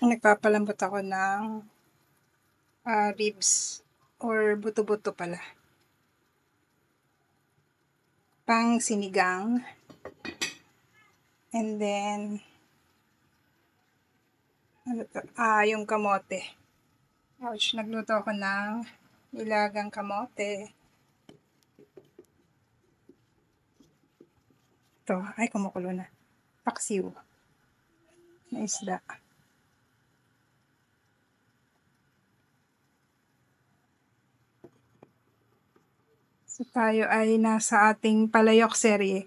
Nagpapalambot ako ng ribs or buto-buto pala. Pang sinigang. And then, yung kamote. Ouch, nagluto ako ng nilagang kamote. Ito, ay kumukulo na. Paksiw na isda. So tayo ay nasa ating palayok serye.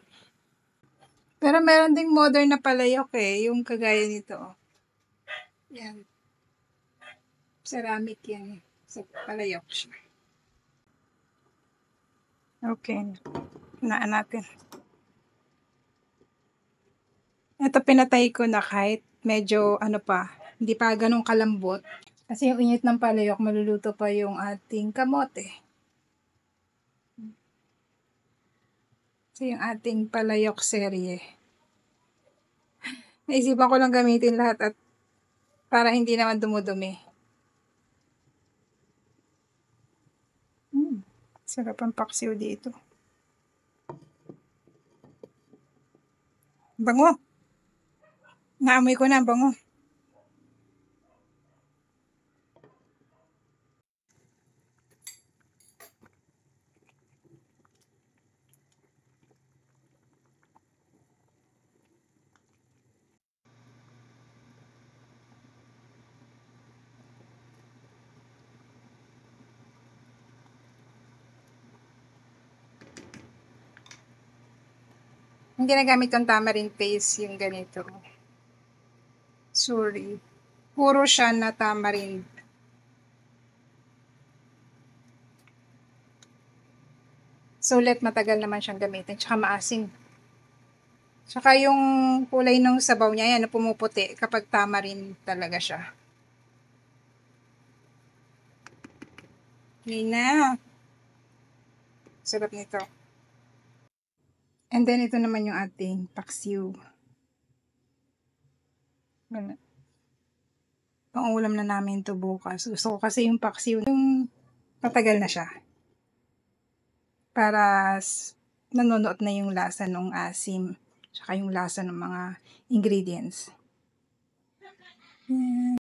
Pero meron ding modern na palayok yung kagaya nito. Yan. Ceramic yan. So palayok siya. Okay. Hinaan natin. Ito pinatay ko na kahit medyo hindi pa ganun kalambot. Kasi yung init ng palayok, maluluto pa yung ating kamote. So yung ating palayok serye. Naisipan ko lang gamitin lahat at para hindi naman dumudumi. Sarap ang paksiw dito. Bango! Naamoy ko na, bango. Ang ginagamit kong tamarind paste yung ganito. Sorry. Puro siya na tamarind. Sulit matagal naman siyang gamitin. Tsaka maasim. Tsaka yung kulay ng sabaw niya, yan, pumuputi kapag tamarind talaga siya. Yun na. Sarap nito. And then, ito naman yung ating paksiw. Pang-ulam na namin ito bukas. Gusto ko kasi yung paksiw, yung matagal na siya. Para nanonood na yung lasa ng asim. Tsaka yung lasa ng mga ingredients.